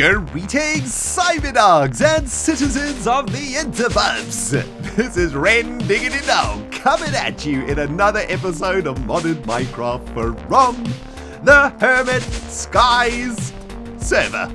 Greetings, cyberdogs and citizens of the interwebs. This is ReNDoG coming at you in another episode of Modded Minecraft from the Hermit Skies server.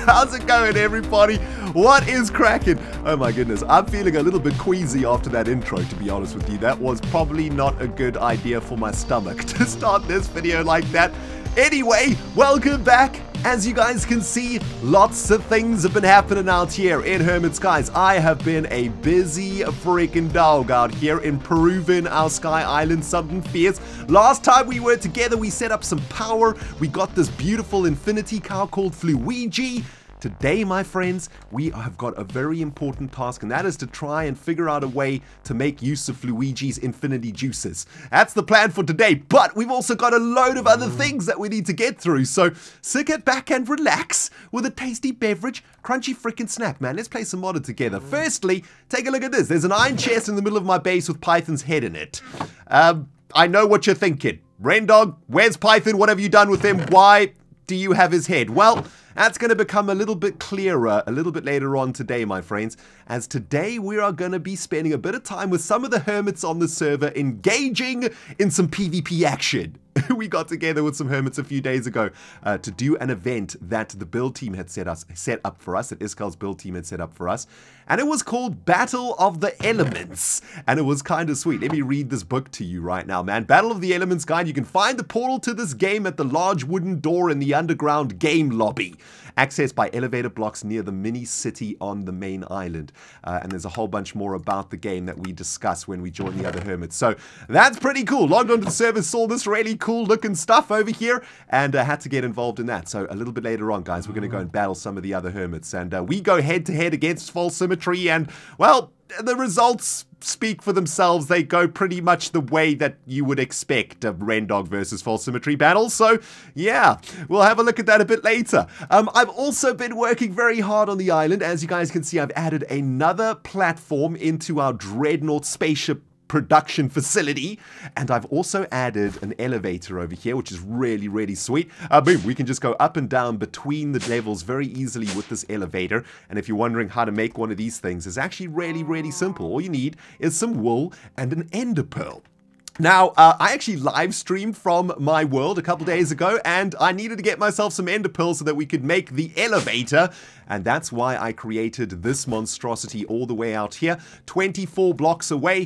How's it going, everybody? What is cracking? Oh my goodness, I'm feeling a little bit queasy after that intro, to be honest with you. That was probably not a good idea for my stomach to start this video like that. Anyway, welcome back. As you guys can see, lots of things have been happening out here in Hermit Skies. I have been a busy freaking dog out here improving our Sky Island something fierce. Last time we were together, we set up some power. We got this beautiful infinity cow called Fluigi. Today, my friends, we have got a very important task, and that is to try and figure out a way to make use of Fluigi's infinity juices. That's the plan for today, but we've also got a load of other things that we need to get through, so sit back and relax with a tasty beverage, crunchy freaking snack, man. Let's play some Modded together. Firstly, take a look at this. There's an iron chest in the middle of my base with Python's head in it. I know what you're thinking. ReNDoG, where's Python? What have you done with him? Why do you have his head? Well, that's going to become a little bit clearer a little bit later on today, my friends, as today we are going to be spending a bit of time with some of the hermits on the server engaging in some PvP action. We got together with some hermits a few days ago to do an event that the build team had set up for us, that Iskal's build team had set up for us, and it was called Battle of the Elements, and it was kind of sweet. Let me read this book to you right now, man. Battle of the Elements guide. You can find the portal to this game at the large wooden door in the underground game lobby, accessed by elevator blocks near the mini city on the main island. And there's a whole bunch more about the game that we discuss when we join the other hermits. So that's pretty cool. Logged onto the server, saw this really cool looking stuff over here, and had to get involved in that. So a little bit later on, guys, we're going to go and battle some of the other hermits. And we go head to head against False Symmetry, and, well, the results speak for themselves. They go pretty much the way that you would expect a ReNDoG versus False Symmetry battle. So, yeah, we'll have a look at that a bit later. I've also been working very hard on the island. As you guys can see, I've added another platform into our Dreadnought spaceship production facility, and I've also added an elevator over here, which is really, really sweet. Boom, we can just go up and down between the levels very easily with this elevator. And if you're wondering how to make one of these things, it's actually really, really simple. All you need is some wool and an ender pearl. Now, I actually live streamed from my world a couple days ago, and I needed to get myself some ender pearls so that we could make the elevator. And that's why I created this monstrosity all the way out here, 24 blocks away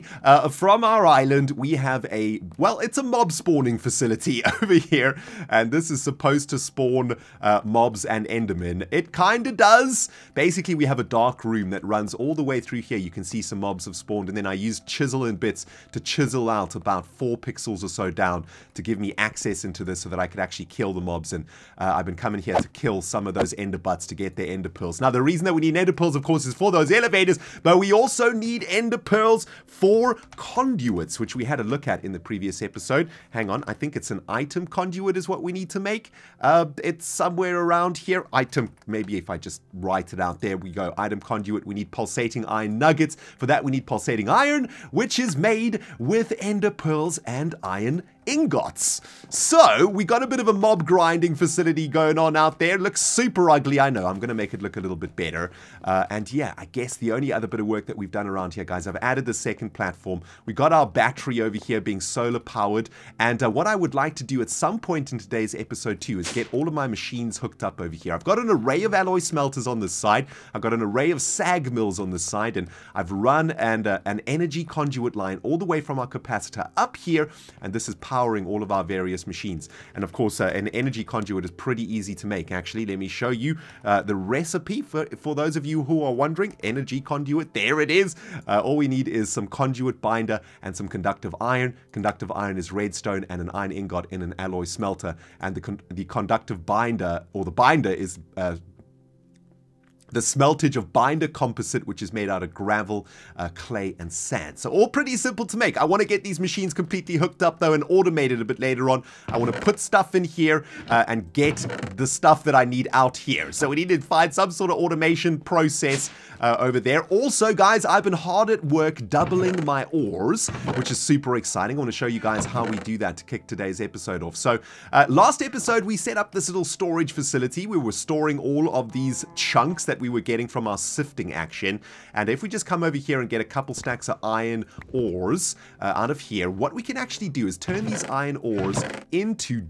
from our island. We have a, well, it's a mob spawning facility over here, and this is supposed to spawn mobs and endermen. It kind of does. Basically, we have a dark room that runs all the way through here. You can see some mobs have spawned, and then I used chisel and bits to chisel out about 4 pixels or so down to give me access into this so that I could actually kill the mobs. And I've been coming here to kill some of those ender butts to get their ender pearls. Now, the reason that we need ender pearls, of course, is for those elevators, but we also need ender pearls for conduits, which we had a look at in the previous episode. Hang on, I think it's an item conduit is what we need to make. It's somewhere around here. Item, maybe if I just write it out, there we go. Item conduit, we need pulsating iron nuggets. For that, we need pulsating iron, which is made with ender pearls and iron ingots. So we got a bit of a mob grinding facility going on out there. It looks super ugly, I know. I'm going to make it look a little bit better. And yeah, I guess the only other bit of work that we've done around here, guys, I've added the second platform. We got our battery over here being solar powered. And what I would like to do at some point in today's episode 2 is get all of my machines hooked up over here. I've got an array of alloy smelters on this side. I've got an array of sag mills on this side. And I've run an energy conduit line all the way from our capacitor up here. And this is powering all of our various machines. And of course, an energy conduit is pretty easy to make. Actually, let me show you the recipe for those of you who are wondering. Energy conduit, there it is. All we need is some conduit binder and some conductive iron. Conductive iron is redstone and an iron ingot in an alloy smelter. And the conductive binder, or the binder, is the smeltage of binder composite, which is made out of gravel, clay, and sand. So all pretty simple to make. I want to get these machines completely hooked up, though, and automated a bit later on. I want to put stuff in here and get the stuff that I need out here. So we need to find some sort of automation process over there. Also, guys, I've been hard at work doubling my ores, which is super exciting. I want to show you guys how we do that to kick today's episode off. So last episode, we set up this little storage facility. We were storing all of these chunks that we were getting from our sifting action. And if we just come over here and get a couple stacks of iron ores out of here, what we can actually do is turn these iron ores into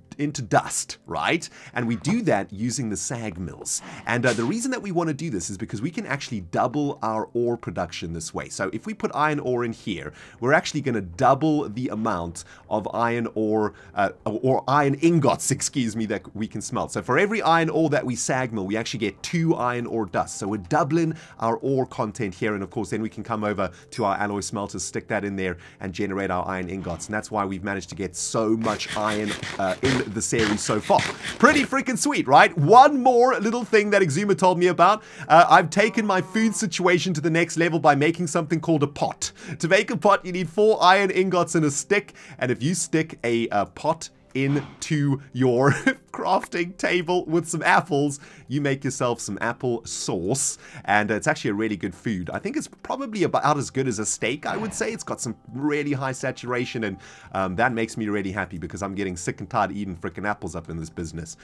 dust, right? And we do that using the sag mills. And the reason that we want to do this is because we can actually double our ore production this way. So if we put iron ore in here, we're actually going to double the amount of iron ore, or iron ingots, excuse me, that we can smelt. So for every iron ore that we sag mill, we actually get 2 iron ore dust. So we're doubling our ore content here, and of course then we can come over to our alloy smelters, stick that in there, and generate our iron ingots. And that's why we've managed to get so much iron in the series so far. Pretty freaking sweet, right? One more little thing that Exuma told me about. I've taken my food situation to the next level by making something called a pot. To make a pot, you need 4 iron ingots and a stick, and if you stick a pot into your crafting table with some apples, you make yourself some apple sauce, and it's actually a really good food. I think it's probably about as good as a steak, I would say. It's got some really high saturation, and that makes me really happy because I'm getting sick and tired of eating freaking apples up in this business.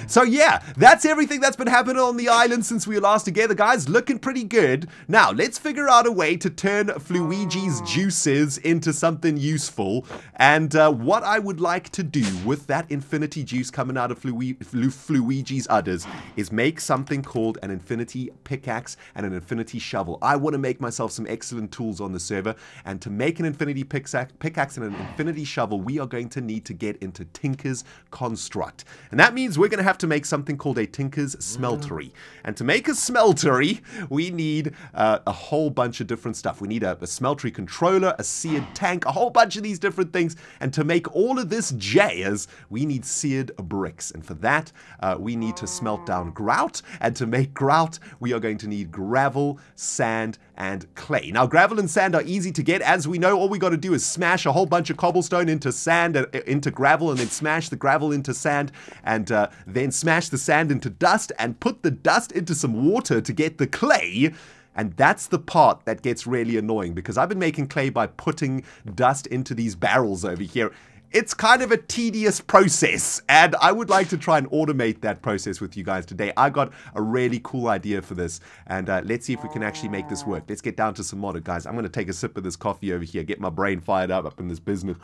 So yeah, that's everything that's been happening on the island since we were last together, guys. Looking pretty good. Now, let's figure out a way to turn Fluigi's juices into something useful, and what I would like to do with that infinity juice coming out of Fluigi's udders is make something called an infinity pickaxe and an infinity shovel. I want to make myself some excellent tools on the server, and to make an infinity pickaxe and an infinity shovel, we are going to need to get into Tinker's construct. And that means we're going to have to make something called a Tinker's smeltery. And to make a smeltery, we need a whole bunch of different stuff. We need a smeltery controller, a seared tank, a whole bunch of these different things. And to make all of this jazz, we need seared bricks. And for that, we need to smelt down grout. And to make grout, we are going to need gravel, sand, and clay. Now, gravel and sand are easy to get. As we know, all we got to do is smash a whole bunch of cobblestone into sand, into gravel, and then smash the gravel into sand, and then smash the sand into dust, and put the dust into some water to get the clay. And that's the part that gets really annoying, because I've been making clay by putting dust into these barrels over here. It's kind of a tedious process, and I would like to try and automate that process with you guys today. I got a really cool idea for this, and let's see if we can actually make this work. Let's get down to some modded, guys. I'm going to take a sip of this coffee over here, get my brain fired up in this business.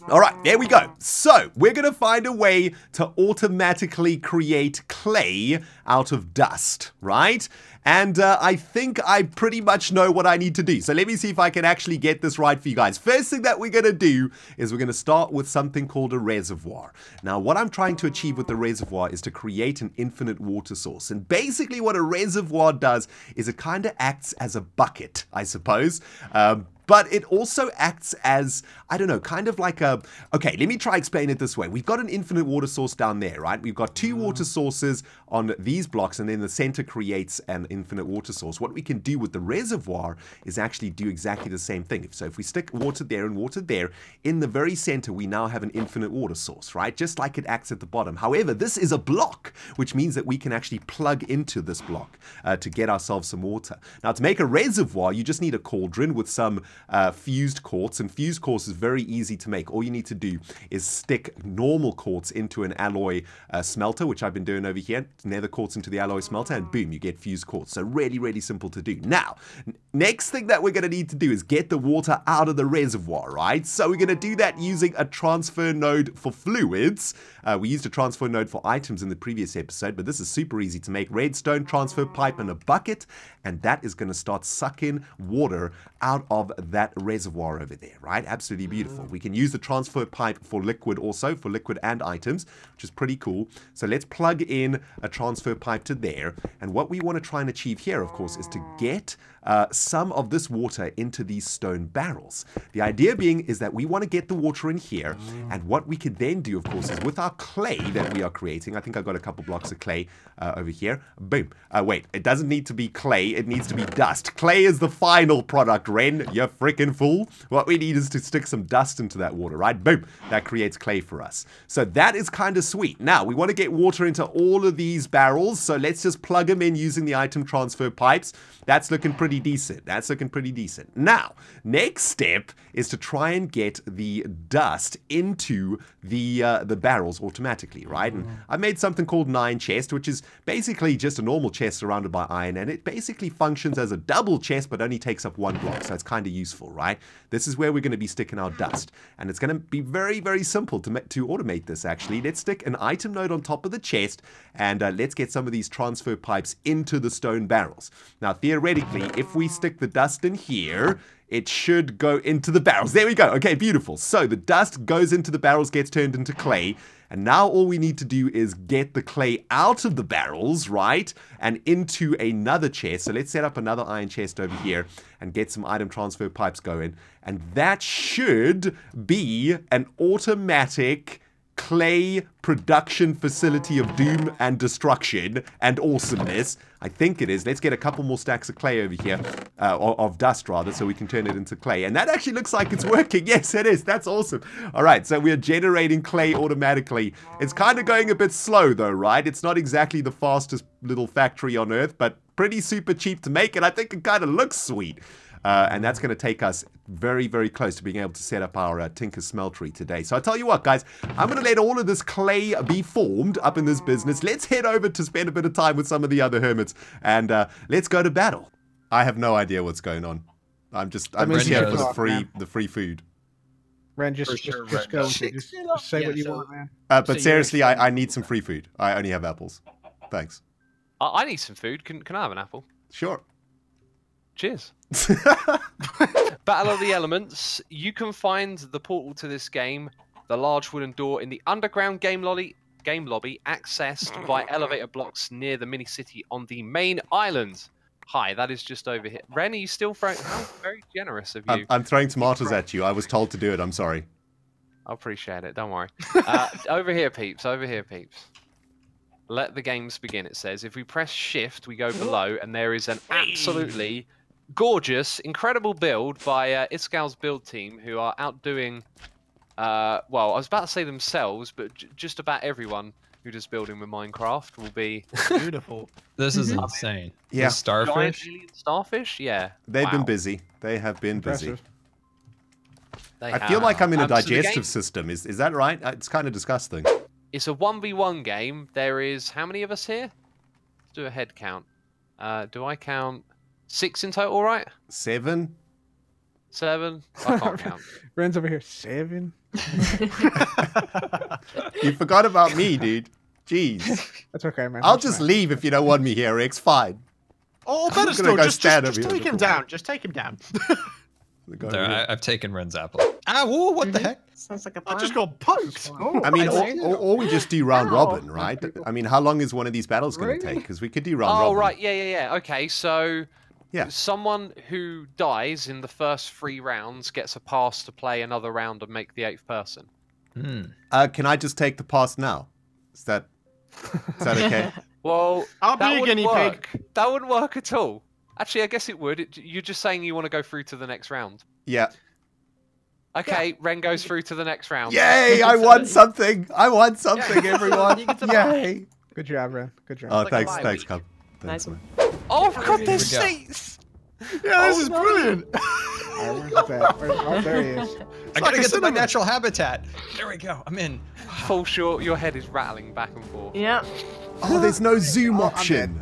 Alright, there we go. So, we're going to find a way to automatically create clay out of dust, right? And I think I pretty much know what I need to do. So let me see if I can actually get this right for you guys. First thing that we're going to do is we're going to start with something called a reservoir. Now, what I'm trying to achieve with the reservoir is to create an infinite water source. And basically what a reservoir does is it kind of acts as a bucket, I suppose. But it also acts as, I don't know, kind of like a... Okay, let me try explain it this way. We've got an infinite water source down there, right? We've got 2 water sources on these blocks, and then the center creates an infinite water source. What we can do with the reservoir is actually do exactly the same thing. So if we stick water there and water there, in the very center, we now have an infinite water source, right? Just like it acts at the bottom. However, this is a block, which means that we can actually plug into this block to get ourselves some water. Now, to make a reservoir, you just need a cauldron with some fused quartz, and fused quartz is very easy to make. All you need to do is stick normal quartz into an alloy smelter, which I've been doing over here. Nether quartz into the alloy smelter, and boom, you get fused quartz. So really, really simple to do. Now, next thing that we're going to need to do is get the water out of the reservoir, right? So we're going to do that using a transfer node for fluids. We used a transfer node for items in the previous episode, but this is super easy to make. Redstone, transfer pipe, and a bucket, and that is going to start sucking water out of that reservoir over there, right? Absolutely beautiful. We can use the transfer pipe for liquid also, for liquid and items, which is pretty cool. So let's plug in a transfer pipe to there, and what we want to try and achieve here, of course, is to get some of this water into these stone barrels. The idea being is that we want to get the water in here, and what we can then do, of course, is with our clay that we are creating. I think I've got a couple blocks of clay over here. Boom. Wait, it doesn't need to be clay. It needs to be dust. Clay is the final product, Ren. You freaking fool. What we need is to stick some dust into that water, right? Boom. That creates clay for us. So that is kind of sweet. Now, we want to get water into all of these barrels, so let's just plug them in using the item transfer pipes. That's looking pretty decent. That's looking pretty decent. Now, next step is to try and get the dust into the barrels automatically, right? And I made something called an iron chest, which is basically just a normal chest surrounded by iron, and it basically functions as a double chest, but only takes up 1 block, so it's kind of useful, right? This is where we're going to be sticking our dust, and it's going to be very, very simple to automate this, actually. Let's stick an item node on top of the chest, and let's get some of these transfer pipes into the stone barrels. Now, theoretically, if we stick the dust in here, it should go into the barrels. There we go. Okay, beautiful. So the dust goes into the barrels, gets turned into clay. And now all we need to do is get the clay out of the barrels, right? And into another chest. So let's set up another iron chest over here and get some item transfer pipes going. And that should be an automatic clay production facility of doom and destruction and awesomeness. I think it is. Let's get a couple more stacks of clay over here, of dust rather, so we can turn it into clay. And that actually looks like it's working. Yes, it is. That's awesome. All right, so we're generating clay automatically. It's kind of going a bit slow though, right? It's not exactly the fastest little factory on Earth, but pretty super cheap to make, and I think it kind of looks sweet. And that's going to take us very, very close to being able to set up our Tinker Smeltery today. So I tell you what, guys, I'm going to let all of this clay be formed up in this business. Let's head over to spend a bit of time with some of the other hermits, and let's go to battle. I have no idea what's going on. I'm just here for the free food. Ren, just go. Just say what you want, man. But seriously, I need some free food. I only have apples. Thanks. I need some food. Can I have an apple? Sure. Cheers. Battle of the Elements. You can find the portal to this game, the large wooden door in the underground game lobby, accessed by elevator blocks near the mini city on the main island. Hi, that is just over here. Ren, are you still throwing? How very generous of you. I'm throwing tomatoes at you. I was told to do it. I'm sorry. I appreciate it. Don't worry. Over here, peeps. Over here, peeps. Let the games begin, it says. If we press shift, we go below, and there is an absolutely gorgeous, incredible build by Iskal's build team, who are outdoing, well, I was about to say themselves, but just about everyone who does building with Minecraft will be beautiful. This is insane. Yeah. The starfish? Starfish? Yeah. They've been busy. They have been busy. They I feel like I'm in a digestive system. Is that right? It's kind of disgusting. It's a 1v1 game. There is, how many of us here? Let's do a head count. Do I count 6 in total, right? 7? 7? I can't count. Ren's over here. 7? You forgot about me, dude. Jeez. That's okay, man. I'll just leave if you don't want me here, Rex. Fine. Oh, better still. Just take him down. Just take him down. There, I've taken Ren's apple. Ah, whoa, what the heck? Sounds like a plan. I just got poked. Oh, I mean, or we just do round robin, right? I mean, how long is one of these battles going to take? Because we could do round robin. Oh, right. Yeah. Okay, so yeah, someone who dies in the first 3 rounds gets a pass to play another round and make the 8th person. Can I just take the pass now? Is that okay? Well, I'll be a guinea pig. That wouldn't work at all. Actually, I guess it would. You're just saying you want to go through to the next round. Yeah. Okay, yeah. Ren goes through to the next round. Yay! I won something! I won something, everyone! Yay! Good job, Ren. Good job. Oh, thanks, Cub. Thanks, man. Oh, God, there's seats! Yeah, this is brilliant! Oh, there he is. I gotta get to my natural habitat. There we go. I'm in. Full short, your head is rattling back and forth. Yeah. Oh, there's no zoom option.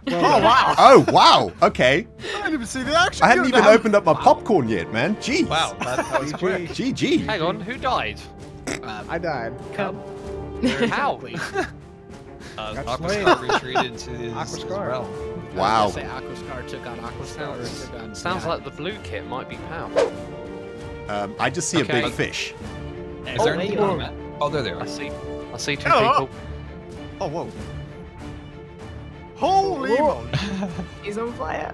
Oh, wow. Oh, wow. Okay. I didn't even see the action. I hadn't even opened up my popcorn yet, man. Jeez. Wow, that was quick. GG. Hang on, who died? I died. Cub. How? Aquascar retreated to his realm. Wow. Say Aquascar took on Aquascar. Sounds like the blue kit might be power. I just see a big fish. Is there anything on that? Oh, there they are. I see 2 people. Oh, whoa. Holy moly. He's on fire.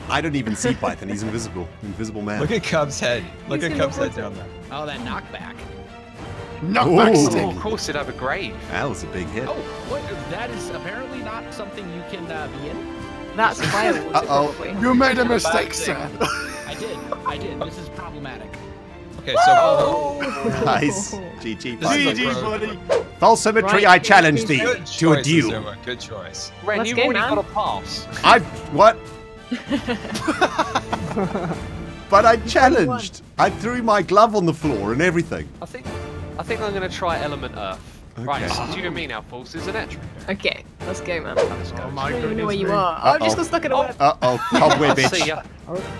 I don't even see Python. He's invisible. Invisible man. Look at Cub's head. Look at Cub's head down there. Oh, that knockback. Knockback Ooh. stick. Oh, of course it'd have a grave. That was a big hit. Oh, what? That is apparently not something you can be in. That's firewater, Uh-oh. probably. You made a mistake, sir. I did. This is problematic. Okay, so Nice. GG, This is Python. GG, buddy. Full symmetry, Right, I challenge thee good to a choice, duel. Azuma, good choice. Ren, Let's you've go, already man. got a pass. What? But I challenged. I threw my glove on the floor and everything. I think I'm gonna try Element Earth. Right, Okay. so it's you and me now, False, isn't it? Okay, let's go, man. Let's go. Oh my I don't even know goodness where you me. are. Oh, I've just got stuck in a web. Uh-oh, cobweb I'll see bitch. ya.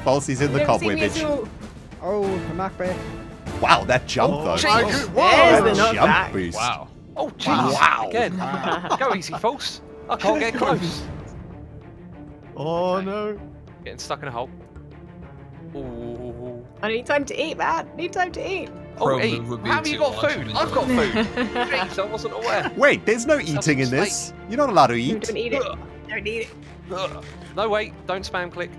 Falsey's in the You don't see cobweb me at bitch. all. Oh, the knockback. Wow, that jump though. my Jesus. good- There's Whoa. the Jump knockback. boost. Wow. Oh, jeez. Wow. Again. Go easy, False. I can't get close. Oh no. Getting stuck in a hole. Ooh. I need time to eat, man. Need time to eat. Oh, Pro eat. move would be Have you to got launch food? him I've into got the- food. Jeez, I wasn't aware. Wait, there's no eating in this. You're not allowed to You eat. don't eat it. Don't eat it. Ugh. No, wait. Don't spam click.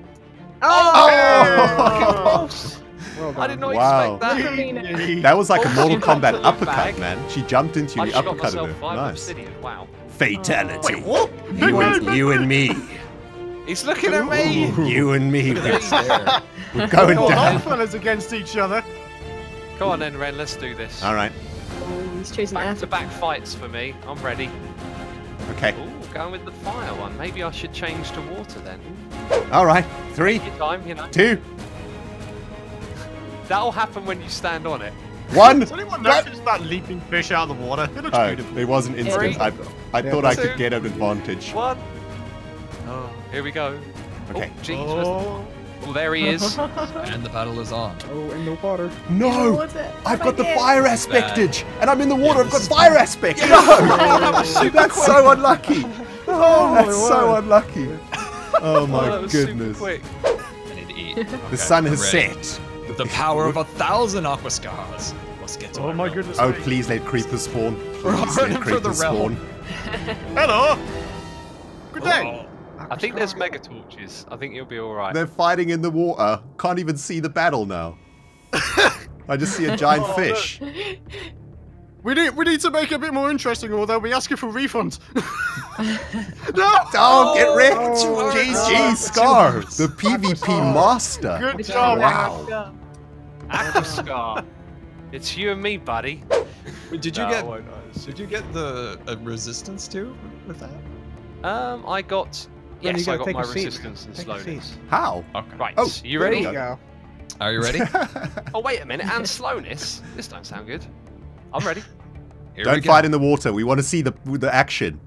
Oh! Fucking False. Well done. I did not Wow. expect that. That was like a Oh, Mortal you got Kombat to the uppercut, bag. man. She jumped into I you, just got uppercutted myself her. 5 Nice. obsidian. Wow. Fatality. Wait, what? You and me. He's looking at me. You and me. It's there. We're going All down. fellas against each other. Come on then, Ren. Let's do this. All right. Oh, he's chosen Back F. to back fights for me. I'm ready. Okay. Ooh, going with the fire one. Maybe I should change to water then. All right. 3, Your time, you know. 2, That'll happen when you stand on it. 1. Does anyone notice that leaping fish out of the water? It looks Oh, beautiful. it wasn't instant. I thought I could get an advantage. 1. Oh, here we go. Okay. Oh, jeez. Oh. Oh, there he is. And the battle is on. Oh, in the water. No! What's it? I've What got the I did? fire aspectage! And I'm in the water, Yeah, I've got this is fire aspect! No! That's so unlucky! Oh, that's so unlucky! Oh Oh, my that was goodness. super quick. I need to eat. The sun has ready. set. With the power of 1,000 aqua scars. Let's get to Oh it. my goodness. Oh, me. please let creepers spawn. We're Please running let for the creepers realm. spawn. Hello. Good day. I think there's mega torches. I think you'll be alright. They're fighting in the water. Can't even see the battle now. I just see a giant Oh, fish. We need to make it a bit more interesting, or they'll be asking for refunds. No. Don't get wrecked! Oh, GG, Scar! The PvP master! Good Good job. job. Wow. Aquascar. It's you and me, buddy. Wait, did you No, get? I won't notice. Did you get the resistance too with that? I got. Then Yes, you I gotta got take my a seat. resistance and Take a seat. slowness. How? Okay. Right, Oh, you There ready? you go. Are you ready? Oh, wait a minute, and slowness? This don't sound good. I'm ready. Here we Don't go. fight in the water. We want to see the action.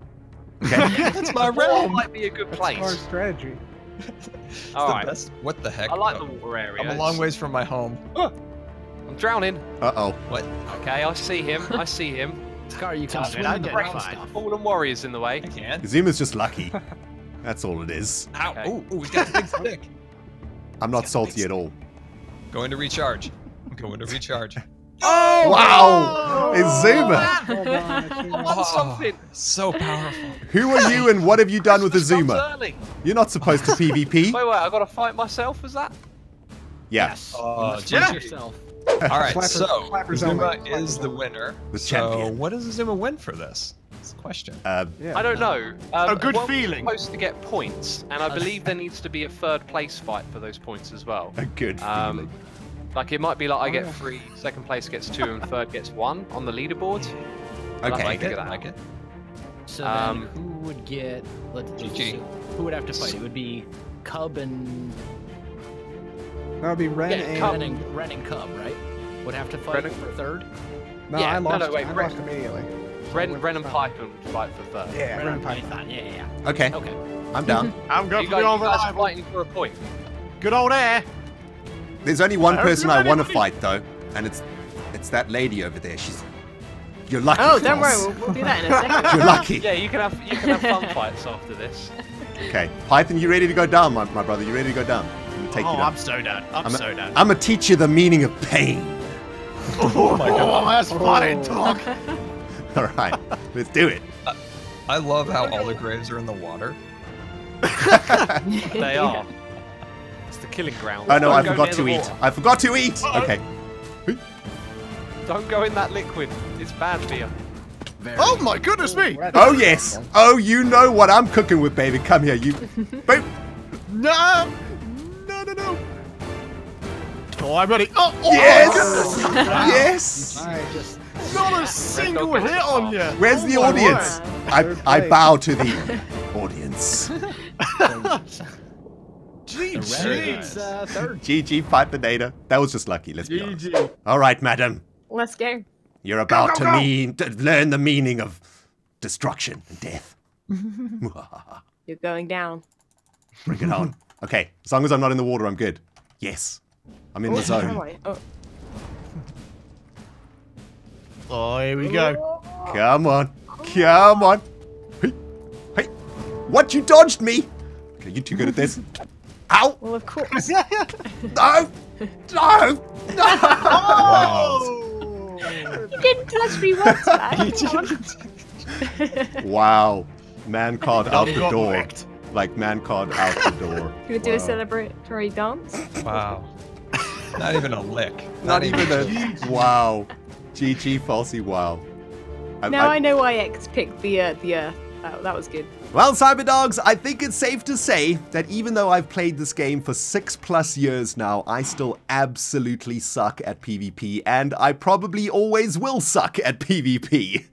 Okay. That's my Water realm. might be a good That's our place. strategy. It's All the right. best. What the heck? I like the Oh, water area. I'm a long ways from my home. I'm drowning. Uh-oh. What? Okay, I see him. I see him. Scar, you can Oh, swim man, I in the get brown fine. stuff. Fallen warriors in the way. I can. Zuma's just lucky. That's all it is. Ow! Okay. Ooh, he's got a big stick. I'm not salty at all. Going to recharge. I'm going to recharge. Oh! Wow! It's Zuma! Hold on, it's I won something. So powerful. Who are you and what have you done with the Just comes Zuma? early. You're not supposed to PvP. Wait, I gotta fight myself, was that? Yeah. Oh, Yeah. GG. Yourself. All right, Slappers- so slappers Zuma only. is Slappers the only. winner. The so champion. what does Zuma win for this? That's the question. Yeah. I don't know. A good we're feeling. Supposed to get points, and I believe there needs to be a third place fight for those points as well. A good feeling. Like it might be like I get yeah. 3, second place gets 2, and third gets 1 on the leaderboard. I'll have to Okay. Like figure it, that like out. it. So then, Um, who would get? Let's GG. so who would have to fight? It would be Cub and That would be Ren Ren and Cub, right? Would have to fight Ren and- for third. No, Yeah, I no, lost. no, wait, I Ren- lost immediately. Ren and Python would fight for third. Yeah, Ren Ren and Python. Python. Yeah. Okay. Okay. I'm down. I'm going You for the guys are unreliable. fighting for a point. Good old air. There's only one I hope person you're I ready, want to buddy. fight though, and it's that lady over there. You're lucky. Oh, don't worry, Floss. we'll do that in a second. You're lucky. Yeah, you can have fun fights after this. Okay, Python, you ready to go down, my brother? You ready to go down? I'm gonna take Oh, you down. I'm so down. I'm so down. I'm gonna teach you the meaning of pain. Oh my god. That's funny talk. All right, let's do it. I love how all the graves are in the water. They are. killing ground. Oh no, I Don't go forgot near to the eat. water. I forgot to eat. Okay. Don't go in that liquid. It's bad for you. Oh my goodness me! Oh yes. Oh, you know what I'm cooking with, baby. Come here, you. Boop. No! No. Oh, I'm ready. Oh, Yes. my Yes. Just goodness. Not a single hit on you. Where's the my audience? I bow to the audience. GG. third. GG Pipinator. That was just lucky. Let's be honest. GG. All right, madam. Let's go. You're about go. to learn the meaning of destruction and death. You're going down. Bring it on. Okay, as long as I'm not in the water, I'm good. Yes, I'm in the How zone. am I? Oh. Oh, here we go. Come on, come on. Hey, hey, what? You dodged me? Okay, you too good at this. Ow! Well, of course. No! No! No! Oh! You didn't touch me once, man. Wow. Man card out the got door. wrecked. Like man card out the door. Can we do a Wow. celebratory dance? Wow. Not even a lick. Not even a... Wow. GG Falsey, wow. Now I know why X picked the Earth. That was good. Well, Cyberdogs, I think it's safe to say that even though I've played this game for 6+ years now, I still absolutely suck at PvP, and I probably always will suck at PvP.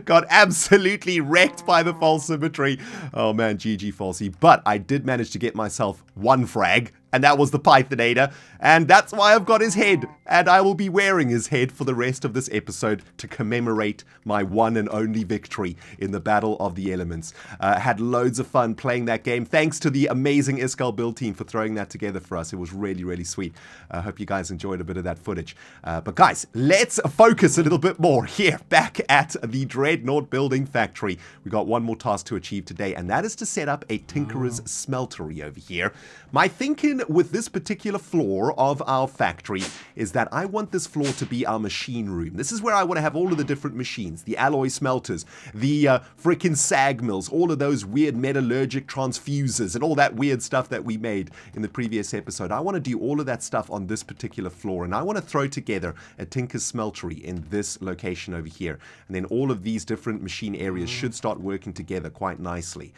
Got absolutely wrecked by the false symmetry. Oh man, GG Falsey. But I did manage to get myself one frag, and that was the Pythonator, and that's why I've got his head, and I will be wearing his head for the rest of this episode to commemorate my one and only victory in the Battle of the Elements. Had loads of fun playing that game. Thanks to the amazing Iskal build team for throwing that together for us. It was really, really sweet. I hope you guys enjoyed a bit of that footage. But guys, let's focus a little bit more here back at the Dreadnought building factory. We got one more task to achieve today, and that is to set up a Tinkerer's Smeltery over here. My thinking with this particular floor of our factory is that I want this floor to be our machine room. This is where I want to have all of the different machines, the alloy smelters, the freaking sag mills, all of those weird metallurgic transfusers and all that weird stuff that we made in the previous episode. I want to do all of that stuff on this particular floor, and I want to throw together a Tinker's Smeltery in this location over here, and then all of these different machine areas should start working together quite nicely.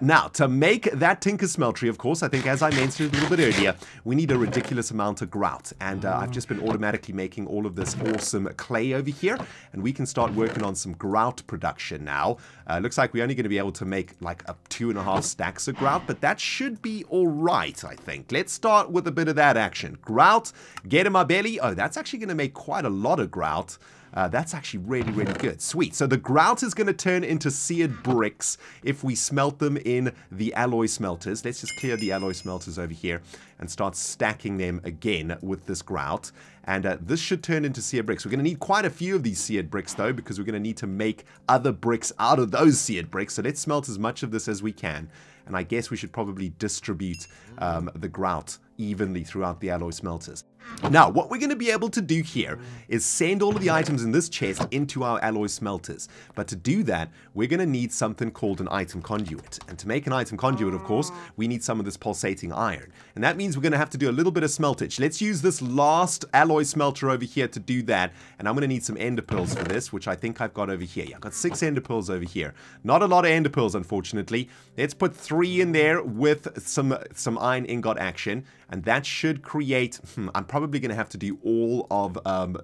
Now, to make that Tinker's Smeltery, of course, I think as I mentioned a little bit earlier, we need a ridiculous amount of grout, and I've just been automatically making all of this awesome clay over here, and we can start working on some grout production now. Looks like we're only going to be able to make like 2.5 stacks of grout, but that should be alright, I think. Let's start with a bit of that action. Grout, get in my belly. Oh, that's actually going to make quite a lot of grout. That's actually really, really good. Sweet. So the grout is going to turn into seared bricks if we smelt them in the alloy smelters. Let's just clear the alloy smelters over here and start stacking them again with this grout. And this should turn into seared bricks. We're going to need quite a few of these seared bricks, though, because we're going to need to make other bricks out of those seared bricks. So let's smelt as much of this as we can. And I guess we should probably distribute the grout evenly throughout the alloy smelters. Now, what we're going to be able to do here is send all of the items in this chest into our alloy smelters. But to do that, we're going to need something called an item conduit. And to make an item conduit, of course, we need some of this pulsating iron. And that means we're going to have to do a little bit of smeltage. Let's use this last alloy smelter over here to do that. And I'm going to need some ender pearls for this, which I think I've got over here. Yeah, I've got 6 ender pearls over here. Not a lot of ender pearls, unfortunately. Let's put 3 in there with some iron ingot action. And that should create... I'm probably going to have to do all of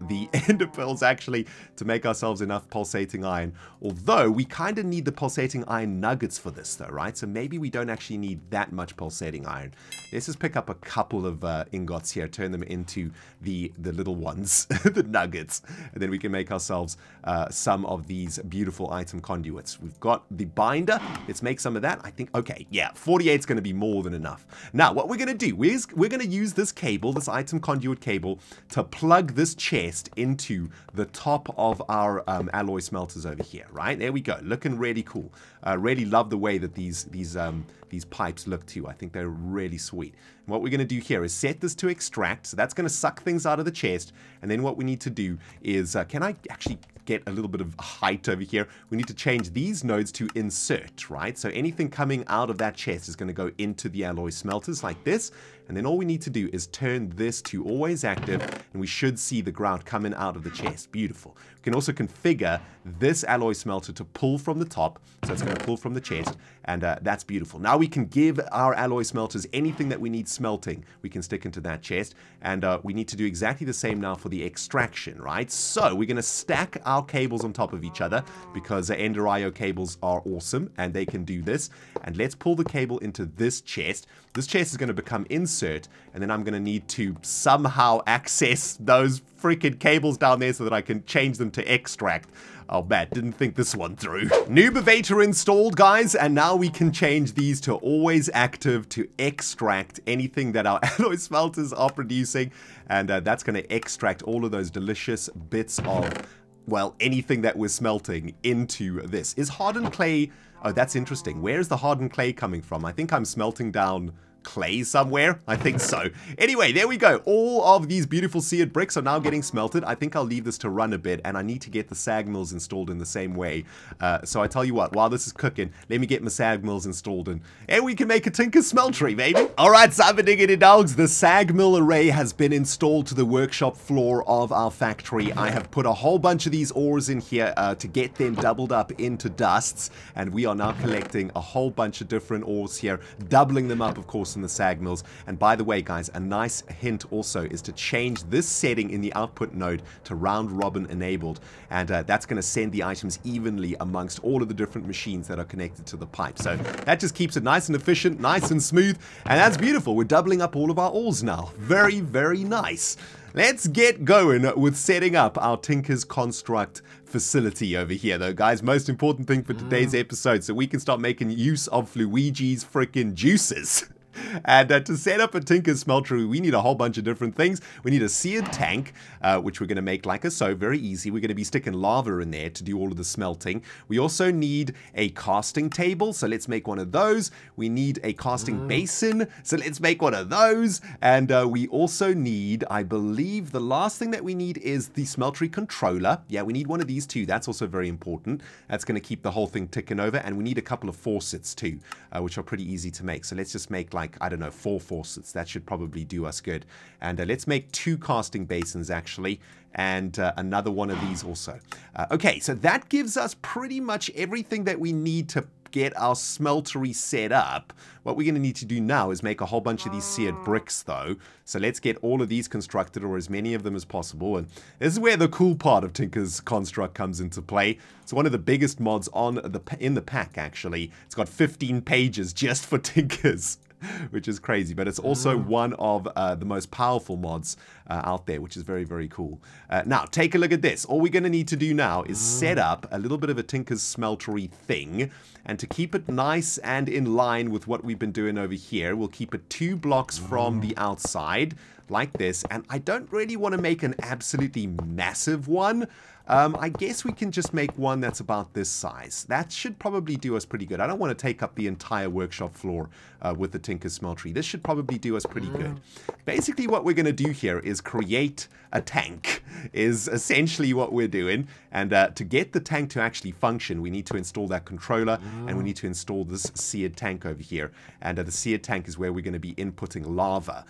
the ender pearls, actually, to make ourselves enough pulsating iron. Although, we kind of need the pulsating iron nuggets for this, though, right? So maybe we don't actually need that much pulsating iron. Let's just pick up a couple of ingots here, turn them into the little ones, the nuggets. And then we can make ourselves some of these beautiful item conduits. We've got the binder. Let's make some of that. I think, okay, yeah, 48 is going to be more than enough. Now, what we're going to do is we're going to use this cable, this item conduit cable, to plug this chest into the top of our alloy smelters over here, right? There we go. Looking really cool. Really love the way that these pipes look too. I think they're really sweet. And what we're going to do here is set this to extract. So that's going to suck things out of the chest. And then what we need to do is, can I actually get a little bit of height over here? We need to change these nodes to insert, right? So anything coming out of that chest is going to go into the alloy smelters like this. And then all we need to do is turn this to always active, and we should see the grout coming out of the chest. Beautiful. We can also configure this alloy smelter to pull from the top, so it's going to pull from the chest, and that's beautiful. Now we can give our alloy smelters anything that we need smelting. We can stick into that chest, and we need to do exactly the same now for the extraction, right? So we're going to stack our cables on top of each other, because Ender IO cables are awesome, and they can do this. And let's pull the cable into this chest. This chest is going to become insert, and then I'm going to need to somehow access those freaking cables down there so that I can change them to extract. Oh man, didn't think this one through. Nubivator installed, guys, and now we can change these to always active to extract anything that our alloy smelters are producing, and that's going to extract all of those delicious bits of, well, anything that we're smelting into this. Is hardened clay... Oh, that's interesting. Where is the hardened clay coming from? I think I'm smelting down clay somewhere. I think so. Anyway, there we go. All of these beautiful seared bricks are now getting smelted. I think I'll leave this to run a bit, and I need to get the sag mills installed in the same way. So I tell you what, while this is cooking, let me get my sag mills installed, and we can make a Tinker's Smeltery, baby. All right, cyber diggity dogs, the sag mill array has been installed to the workshop floor of our factory. I have put a whole bunch of these ores in here to get them doubled up into dusts, and we are now collecting a whole bunch of different ores here, doubling them up, of course, in the sag mills. And by the way, guys, a nice hint also is to change this setting in the output node to round robin enabled, and that's going to send the items evenly amongst all of the different machines that are connected to the pipe. So that just keeps it nice and efficient, nice and smooth, and that's beautiful. We're doubling up all of our ores now. Very, very nice. Let's get going with setting up our Tinker's Construct facility over here, though, guys. Most important thing for today's episode, so we can start making use of Luigi's freaking juices. And to set up a Tinker's Smeltery, we need a whole bunch of different things. We need a seared tank, which we're going to make like a so, very easy. We're going to be sticking lava in there to do all of the smelting. We also need a casting table, so let's make one of those. We need a casting basin, so let's make one of those. And we also need, I believe, the last thing that we need is the Smeltery Controller. Yeah, we need one of these too. That's also very important. That's going to keep the whole thing ticking over. And we need a couple of faucets too, which are pretty easy to make. So let's just make like, I don't know, 4 faucets. That should probably do us good. And let's make 2 casting basins, actually, and another one of these also. Okay, so that gives us pretty much everything that we need to get our smeltery set up. What we're going to need to do now is make a whole bunch of these seared bricks, though. So let's get all of these constructed, or as many of them as possible. And this is where the cool part of Tinker's Construct comes into play. It's one of the biggest mods in the pack, actually. It's got 15 pages just for Tinker's, which is crazy, but it's also one of the most powerful mods out there, which is very, very cool. Now, take a look at this. All we're going to need to do now is set up a little bit of a Tinker's Smeltery thing, and to keep it nice and in line with what we've been doing over here, we'll keep it 2 blocks from the outside, like this, and I don't really want to make an absolutely massive one. I guess we can just make one that's about this size. That should probably do us pretty good. I don't want to take up the entire workshop floor with the Tinker's Smeltery. This should probably do us pretty good. Basically, what we're going to do here is create a tank, is essentially what we're doing. And to get the tank to actually function, we need to install that controller, and we need to install this seared tank over here. And the seared tank is where we're going to be inputting lava,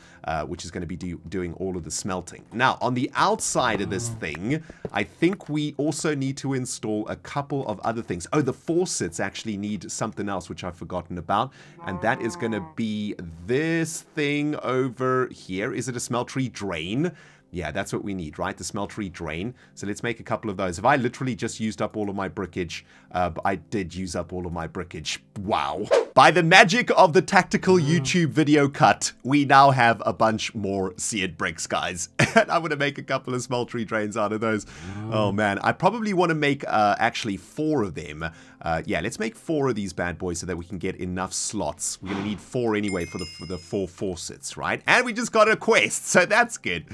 which is going to be doing all of the smelting. Now, on the outside of this thing, I think we also need to install a couple of other things. Oh, the faucets actually need something else, which I've forgotten about, and that is going to be this thing over here. Is it a Smeltery Drain? Yeah, that's what we need, right? The Smeltery Drain. So let's make a couple of those. Have I literally just used up all of my brickage? I did use up all of my brickage. Wow. By the magic of the tactical YouTube video cut, we now have a bunch more seared bricks, guys. And I'm going to make a couple of Smeltery Drains out of those. Oh, man. I probably want to make actually 4 of them. Yeah, let's make 4 of these bad boys so that we can get enough slots. We're going to need 4 anyway for the 4 faucets, right? And we just got a quest, so that's good.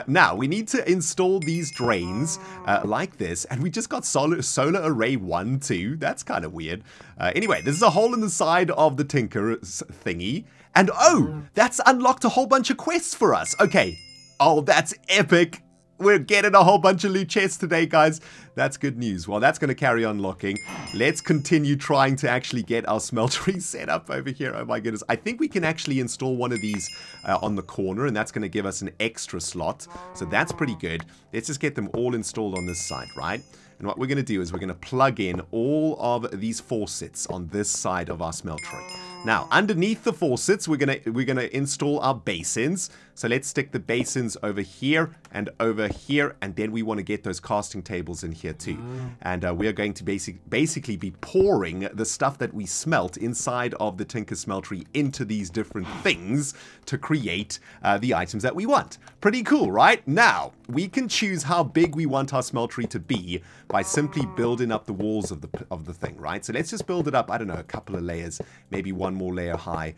Now, we need to install these drains like this, and we just got solar array 1, 2. That's kind of weird. Anyway, this is a hole in the side of the Tinker thingy, and oh, that's unlocked a whole bunch of quests for us. Okay. Oh, that's epic. we're getting a whole bunch of loot chests today, guys. That's good news. Well, that's going to carry on locking. Let's continue trying to actually get our smeltery set up over here. Oh my goodness. I think we can actually install one of these on the corner, and that's going to give us an extra slot. So that's pretty good. Let's just get them all installed on this side, right? And what we're going to do is we're going to plug in all of these faucets on this side of our smeltery. Now, underneath the faucets, we're gonna install our basins. So let's stick the basins over here, and then we want to get those casting tables in here too. And we are going to basically be pouring the stuff that we smelt inside of the Tinker Smeltery into these different things to create the items that we want. Pretty cool, right? Now, we can choose how big we want our smeltery to be by simply building up the walls of the thing, right? So let's just build it up, I don't know, a couple of layers, maybe one more layer high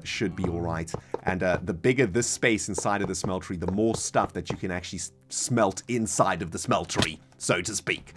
should be all right. And the bigger this space inside of the smeltery, the more stuff that you can actually smelt inside of the smeltery, so to speak.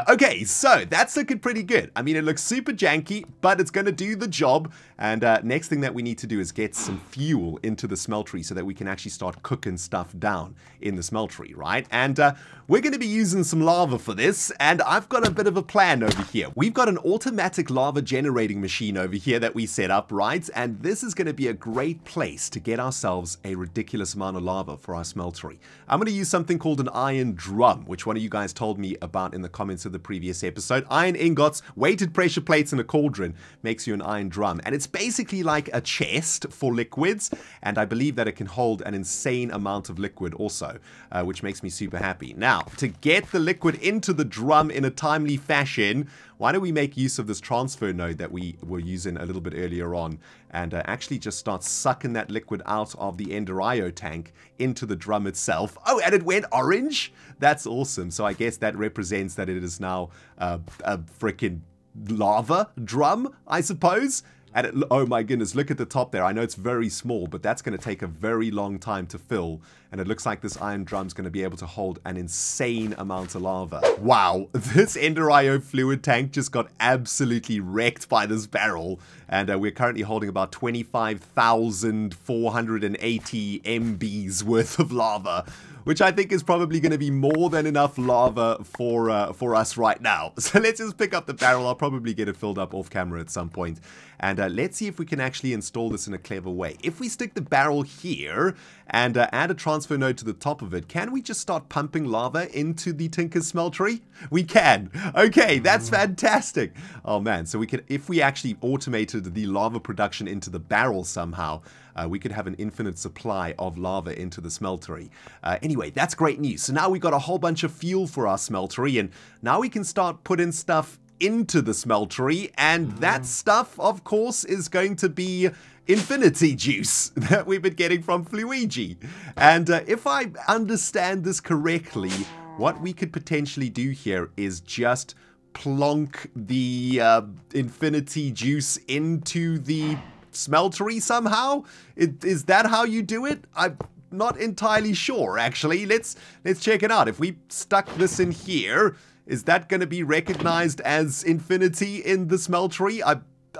Okay, so that's looking pretty good. I mean, it looks super janky, but it's going to do the job. And next thing that we need to do is get some fuel into the smeltery so that we can actually start cooking stuff down in the smeltery, right? And we're going to be using some lava for this, and I've got a bit of a plan over here. We've got an automatic lava generating machine over here that we set up, right? And this is going to be a great place to get ourselves a ridiculous amount of lava for our smeltery. I'm going to use something called an iron drum, which one of you guys told me about in the comments of the previous episode. Iron ingots, weighted pressure plates, and a cauldron makes you an iron drum. And it's basically like a chest for liquids, and I believe that it can hold an insane amount of liquid also, which makes me super happy. Now, to get the liquid into the drum in a timely fashion, why don't we make use of this transfer node that we were using a little bit earlier on, and actually just start sucking that liquid out of the Ender-IO tank into the drum itself. Oh, and it went orange? That's awesome. So I guess that represents that it is now a freaking lava drum, I suppose. And oh my goodness, look at the top there. I know it's very small, but that's going to take a very long time to fill. And it looks like this iron drum's going to be able to hold an insane amount of lava. Wow, this Ender-IO fluid tank just got absolutely wrecked by this barrel. And we're currently holding about 25,480 MBs worth of lava, which I think is probably going to be more than enough lava for us right now. So let's just pick up the barrel. I'll probably get it filled up off camera at some point. And let's see if we can actually install this in a clever way. If we stick the barrel here and add a transfer node to the top of it, can we just start pumping lava into the Tinker Smeltery? We can. Okay, that's fantastic. Oh man, so we could, if we actually automated the lava production into the barrel somehow, we could have an infinite supply of lava into the smeltery. Anyway, that's great news. So now we've got a whole bunch of fuel for our smeltery, and now we can start putting stuff into the smeltery, and that stuff, of course, is going to be infinity juice that we've been getting from Fluigi. And if I understand this correctly, what we could potentially do here is just plonk the infinity juice into the smeltery somehow? Is that how you do it? I'm not entirely sure, actually. Let's check it out. If we stuck this in here, is that going to be recognized as infinity in the smeltery?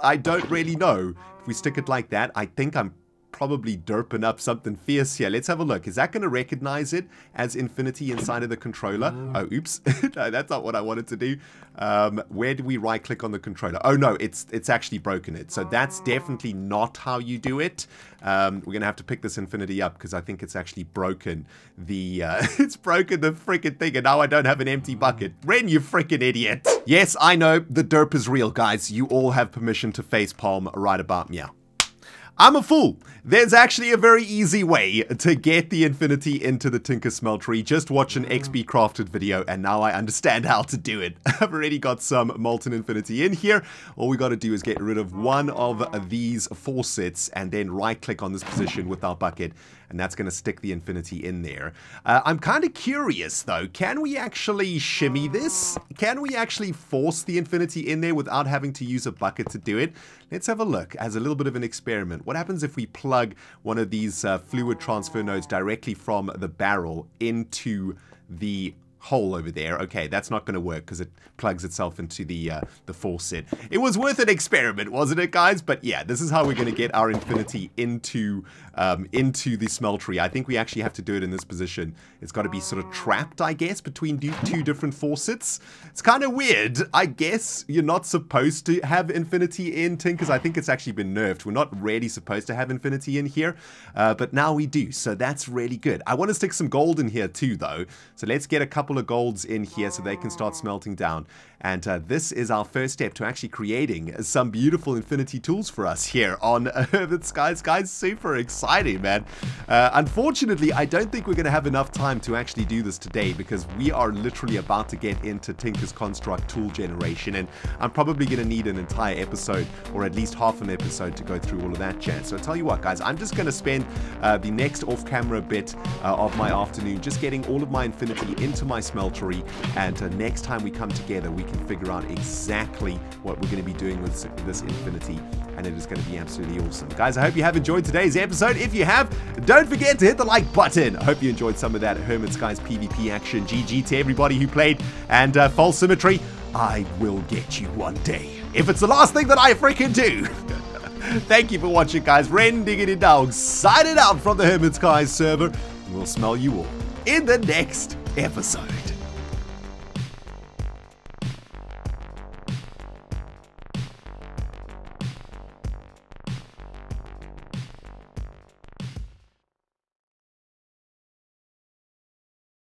I don't really know. If we stick it like that, I think I'm probably derping up something fierce here. Let's have a look. Is that going to recognize it as infinity inside of the controller? Oh, oops. No, that's not what I wanted to do. Where do we right click on the controller? Oh no, it's actually broken it. So that's definitely not how you do it. We're going to have to pick this infinity up because I think it's actually broken the it's broken the freaking thing, and now I don't have an empty bucket. Ren, you freaking idiot. Yes, I know the derp is real, guys. You all have permission to facepalm right about meow. I'm a fool. There's actually a very easy way to get the infinity into the Tinker Smeltery. Just watch an XP Crafted video and now I understand how to do it. I've already got some molten infinity in here. All we got to do is get rid of one of these faucets and then right click on this position with our bucket, and that's going to stick the infinity in there. I'm kind of curious though, can we actually shimmy this? Can we actually force the infinity in there without having to use a bucket to do it? Let's have a look as a little bit of an experiment. What happens if we plug one of these fluid transfer nodes directly from the barrel into the hole over there. Okay, that's not going to work because it plugs itself into the faucet. It was worth an experiment, wasn't it, guys? But yeah, this is how we're going to get our infinity into the smeltery. I think we actually have to do it in this position. It's got to be sort of trapped, I guess, between two different faucets. It's kind of weird. I guess you're not supposed to have infinity in Tinkers. I think it's actually been nerfed. We're not really supposed to have infinity in here, but now we do, so that's really good. I want to stick some gold in here too, though. So let's get a couple of golds in here so they can start smelting down. And this is our first step to actually creating some beautiful infinity tools for us here on Hermit Skies. Guys, super exciting, man. Unfortunately, I don't think we're going to have enough time to actually do this today because we are literally about to get into Tinker's Construct tool generation, and I'm probably going to need an entire episode or at least half an episode to go through all of that jazz. So I'll tell you what, guys, I'm just going to spend the next off-camera bit of my afternoon just getting all of my infinity into my smeltery, and next time we come together, we can figure out exactly what we're going to be doing with this infinity, and it is going to be absolutely awesome. Guys, I hope you have enjoyed today's episode. If you have, don't forget to hit the like button. I hope you enjoyed some of that Hermit Skies PvP action. GG to everybody who played, and false symmetry, I will get you one day, if it's the last thing that I freaking do. Thank you for watching, guys. ReNDoG signing out from the Hermit Skies server, and we'll smell you all in the next episode.